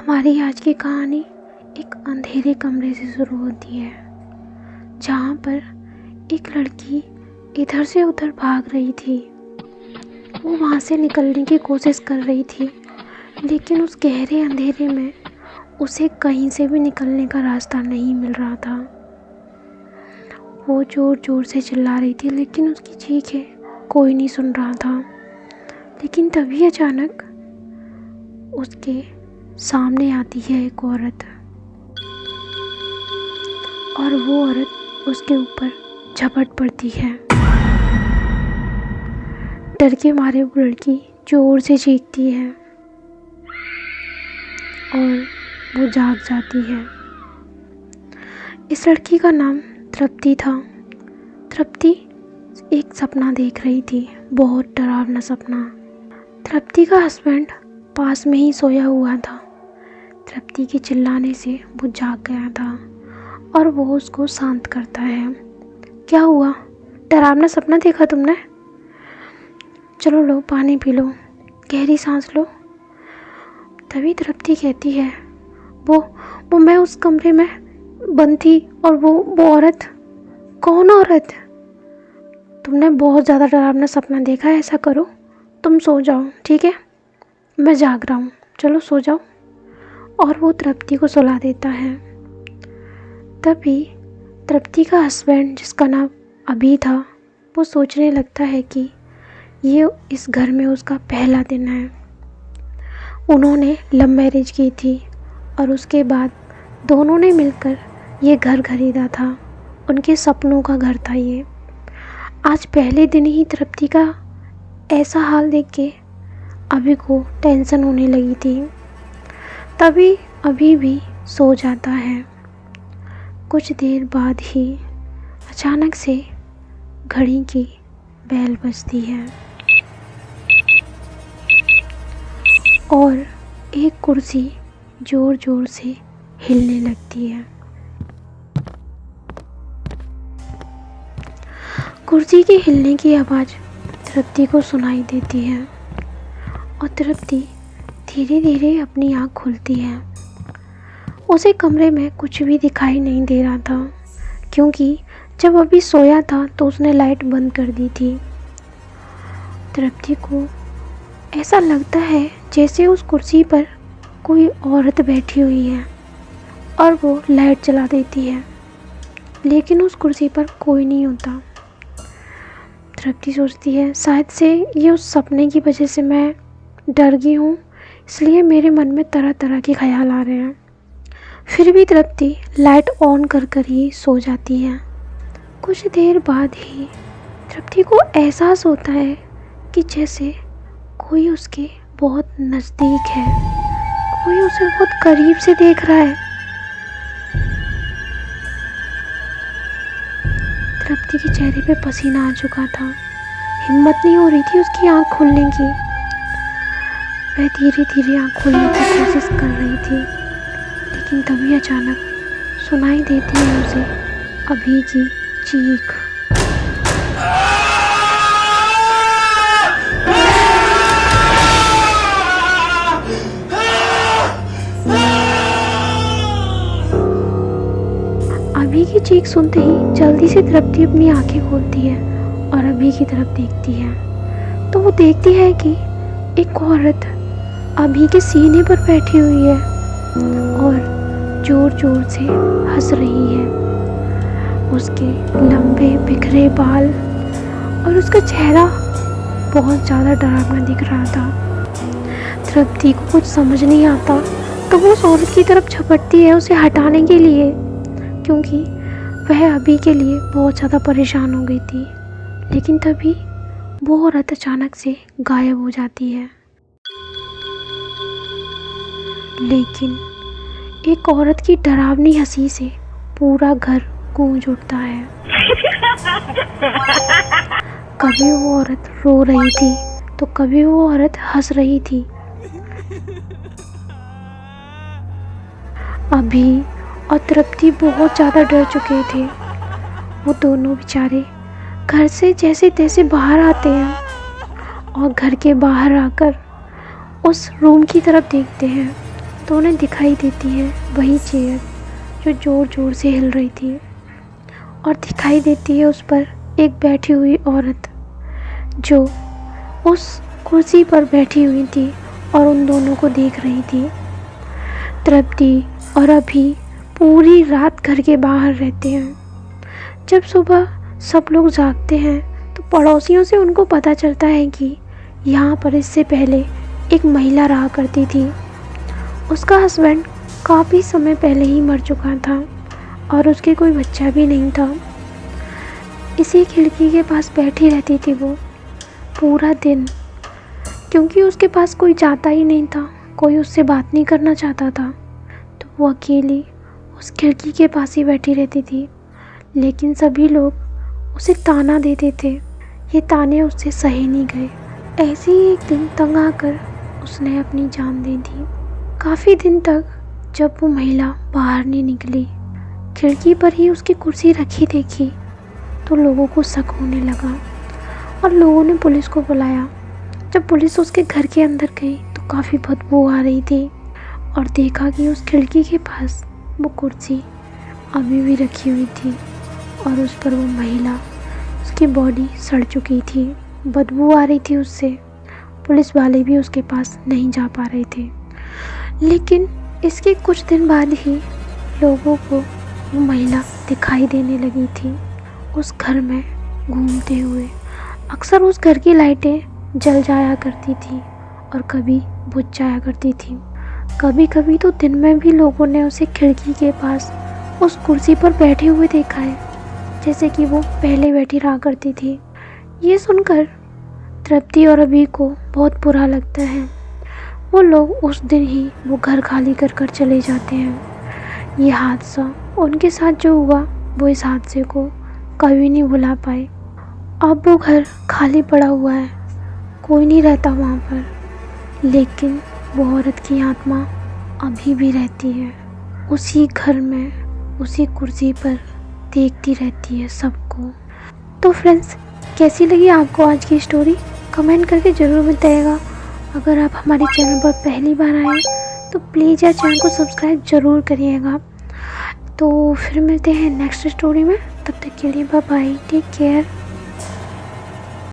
हमारी आज की कहानी एक अंधेरे कमरे से शुरू होती है, जहाँ पर एक लड़की इधर से उधर भाग रही थी। वो वहाँ से निकलने की कोशिश कर रही थी, लेकिन उस गहरे अंधेरे में उसे कहीं से भी निकलने का रास्ता नहीं मिल रहा था। वो ज़ोर ज़ोर से चिल्ला रही थी, लेकिन उसकी चीखें कोई नहीं सुन रहा था। लेकिन तभी अचानक उसके सामने आती है एक औरत, और वो औरत उसके ऊपर झपट पड़ती है। डर के मारे वो लड़की जोर से चीखती है और वो जाग जाती है। इस लड़की का नाम तृप्ति था। तृप्ति एक सपना देख रही थी, बहुत डरावना सपना। तृप्ति का हस्बैंड पास में ही सोया हुआ था। तृप्ति के चिल्लाने से वो जाग गया था और वो उसको शांत करता है। क्या हुआ? डरावना सपना देखा तुमने? चलो लो पानी पी लो, गहरी सांस लो। तभी तृप्ति कहती है, वो मैं उस कमरे में बंद थी, और वो औरत। कौन औरत? तुमने बहुत ज़्यादा डरावना सपना देखा है। ऐसा करो, तुम सो जाओ, ठीक है? मैं जाग रहा हूँ, चलो सो जाओ। और वो तृप्ति को सुला देता है। तभी तृप्ति का हस्बैंड, जिसका नाम अभी था, वो सोचने लगता है कि ये इस घर में उसका पहला दिन है। उन्होंने लव मैरिज की थी और उसके बाद दोनों ने मिलकर ये घर खरीदा था। उनके सपनों का घर था ये। आज पहले दिन ही तृप्ति का ऐसा हाल देख के अभी को टेंशन होने लगी थी। तभी अभी भी सो जाता है। कुछ देर बाद ही अचानक से घड़ी की बेल बजती है और एक कुर्सी ज़ोर ज़ोर से हिलने लगती है। कुर्सी के हिलने की आवाज़ तृप्ति को सुनाई देती है और तृप्ति धीरे धीरे अपनी आँख खुलती है। उसे कमरे में कुछ भी दिखाई नहीं दे रहा था, क्योंकि जब अभी सोया था तो उसने लाइट बंद कर दी थी। तृप्ति को ऐसा लगता है जैसे उस कुर्सी पर कोई औरत बैठी हुई है, और वो लाइट जला देती है, लेकिन उस कुर्सी पर कोई नहीं होता। तृप्ति सोचती है, शायद से ये उस सपने की वजह से मैं डर गई हूँ, इसलिए मेरे मन में तरह तरह के ख्याल आ रहे हैं। फिर भी तृप्ति लाइट ऑन कर कर ही सो जाती है। कुछ देर बाद ही तृप्ति को एहसास होता है कि जैसे कोई उसके बहुत नज़दीक है, कोई उसे बहुत करीब से देख रहा है। तृप्ति के चेहरे पे पसीना आ चुका था, हिम्मत नहीं हो रही थी उसकी आँख खोलने की। वह धीरे धीरे आँख खोलने की कोशिश कर रही थी, लेकिन तभी अचानक सुनाई देती है उसे अभी की चीख। अभी की चीख सुनते ही जल्दी से तृप्ति अपनी आंखें खोलती है और अभी की तरफ देखती है, तो वो देखती है कि एक औरत अभी के सीने पर बैठी हुई है और ज़ोर ज़ोर से हंस रही है। उसके लंबे बिखरे बाल और उसका चेहरा बहुत ज़्यादा डरावना दिख रहा था। तृप्ति को कुछ समझ नहीं आता तो वो उस औरत की तरफ झपटती है उसे हटाने के लिए, क्योंकि वह अभी के लिए बहुत ज़्यादा परेशान हो गई थी। लेकिन तभी वो औरत अचानक से गायब हो जाती है। लेकिन एक औरत की डरावनी हंसी से पूरा घर गूंज उठता है। कभी वो औरत रो रही थी तो कभी वो औरत हंस रही थी। अभी और तृप्ति बहुत ज़्यादा डर चुके थे। वो दोनों बेचारे घर से जैसे तैसे बाहर आते हैं और घर के बाहर आकर उस रूम की तरफ देखते हैं तो उन्हें दिखाई देती है वही चेयर जो ज़ोर ज़ोर से हिल रही थी, और दिखाई देती है उस पर एक बैठी हुई औरत जो उस कुर्सी पर बैठी हुई थी और उन दोनों को देख रही थी। तृप्ति और अभी पूरी रात घर के बाहर रहते हैं। जब सुबह सब लोग जागते हैं तो पड़ोसियों से उनको पता चलता है कि यहाँ पर इससे पहले एक महिला रहा करती थी। उसका हस्बैंड काफ़ी समय पहले ही मर चुका था और उसके कोई बच्चा भी नहीं था। इसी खिड़की के पास बैठी रहती थी वो पूरा दिन, क्योंकि उसके पास कोई जाता ही नहीं था, कोई उससे बात नहीं करना चाहता था, तो वो अकेली उस खिड़की के पास ही बैठी रहती थी। लेकिन सभी लोग उसे ताना देते थे। ये ताने उससे सहे नहीं गए। ऐसे ही एक दिन तंग आकर उसने अपनी जान दे दी। काफ़ी दिन तक जब वो महिला बाहर नहीं निकली, खिड़की पर ही उसकी कुर्सी रखी देखी तो लोगों को शक होने लगा और लोगों ने पुलिस को बुलाया। जब पुलिस उसके घर के अंदर गई तो काफ़ी बदबू आ रही थी और देखा कि उस खिड़की के पास वो कुर्सी अभी भी रखी हुई थी और उस पर वो महिला, उसकी बॉडी सड़ चुकी थी, बदबू आ रही थी उससे। पुलिस वाले भी उसके पास नहीं जा पा रहे थे। लेकिन इसके कुछ दिन बाद ही लोगों को वो महिला दिखाई देने लगी थी उस घर में घूमते हुए। अक्सर उस घर की लाइटें जल जाया करती थी और कभी बुझ जाया करती थी। कभी कभी तो दिन में भी लोगों ने उसे खिड़की के पास उस कुर्सी पर बैठे हुए देखा है, जैसे कि वो पहले बैठी रहा करती थी। ये सुनकर तृप्ति और अभी को बहुत बुरा लगता है। वो लोग उस दिन ही वो घर खाली कर कर चले जाते हैं। ये हादसा उनके साथ जो हुआ वो इस हादसे को कभी नहीं भुला पाए। अब वो घर खाली पड़ा हुआ है, कोई नहीं रहता वहाँ पर, लेकिन वो औरत की आत्मा अभी भी रहती है उसी घर में, उसी कुर्सी पर देखती रहती है सबको। तो फ्रेंड्स, कैसी लगी आपको आज की स्टोरी? कमेंट करके ज़रूर बताइएगा। अगर आप हमारे चैनल पर पहली बार आए तो प्लीज़ यार चैनल को सब्सक्राइब ज़रूर करिएगा। तो फिर मिलते हैं नेक्स्ट स्टोरी में, तब तक के लिए बाय बाय, टेक केयर।